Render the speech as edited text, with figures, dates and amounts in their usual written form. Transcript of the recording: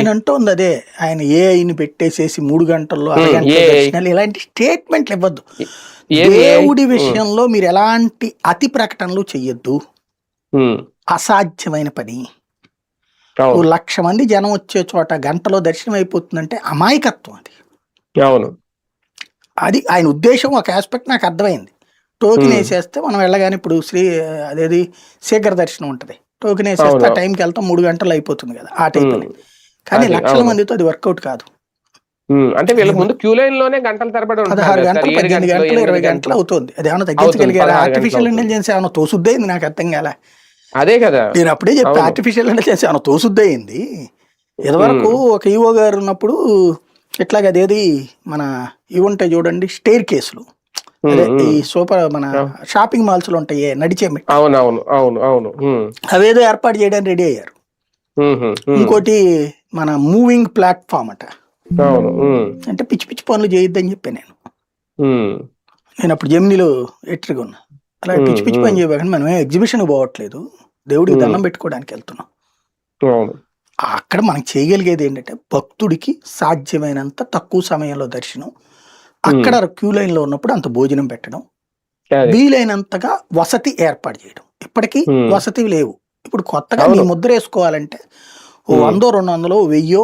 ఆయన అంటోంది అదే. ఆయన ఏఐని పెట్టేసేసి 3 గంటల్లో అరగంటలో దర్శనాలు ఇలాంటి స్టేట్మెంట్లు ఇవ్వద్దు. దేవుడి విషయంలో మీరు ఎలాంటి అతి ప్రకటనలు చెయ్యొద్దు. అసాధ్యమైన పని. 1,00,000 మంది జనం వచ్చే చోట గంటలో దర్శనం అయిపోతుందంటే అమాయకత్వం అది. అది ఆయన ఉద్దేశం. ఒక ఆస్పెక్ట్ నాకు అర్థమైంది. టోకెన్ వేసేస్తే మనం వెళ్ళగానే ఇప్పుడు అదేది శీఘ్ర దర్శనం ఉంటుంది. టోకెన్ వేసేస్తే ఆ టైంకి వెళ్తాం 3 గంటలు అయిపోతుంది కదా, ఆ టైప్ అని. కానీ లక్షల మందితో అది వర్కౌట్ కాదు. అంటే వీళ్ళకి ముందు క్యూ లైన్ లోనే గంటల తరబడి 16 గంటలు 18 గంటలు 20 గంటలు అవుతుంది. అది ఏమైనా తగ్గించగలిగారు? ఆర్టిఫిషియల్ ఇంటెలిజెన్స్ ఏమైనా తోసుద్దయింది? నాకు అర్థం కాలే. అదే కదా నేను అప్పుడే చెప్పి, ఆర్టిఫిషియల్ ఇంటెలిజెన్స్ ఏమైనా తోసుద్దయింది. ఇదివరకు ఒక ఈవో గారు ఉన్నప్పుడు ఇట్లాగ అదేది మన ఇవి ఉంటాయి చూడండి, స్టేర్ కేసులు, అదే ఈ సూపర్ మన షాపింగ్ మాల్స్ లో ఉంటాయి నడిచే మెట్లు, అవేదో ఏర్పాటు చేయడానికి రెడీ అయ్యారు. ఇంకోటి మన మూవింగ్ ప్లాట్ఫామ్ అట. అంటే పిచ్చి పిచ్చి పనులు చేయొద్దని చెప్పా నేను అప్పుడు జెమినీలో ఎట్రిగా ఉన్నా. అలా పిచ్చి పిచ్చి పని చేయకండి, మనం ఎగ్జిబిషన్ పోవట్లేదు, దేవుడికి దండం పెట్టుకోవడానికి వెళ్తున్నాం. అక్కడ మనం చేయగలిగేది ఏంటంటే భక్తుడికి సాధ్యమైనంత తక్కువ సమయంలో దర్శనం, అక్కడ క్యూ లైన్ లో ఉన్నప్పుడు అంత భోజనం పెట్టడం, వీలైనంతగా వసతి ఏర్పాటు చేయడం. ఇప్పటికీ వసతి లేవు. ఇప్పుడు కొత్తగా నీ ముద్ర వేసుకోవాలంటే 100, 200, 1000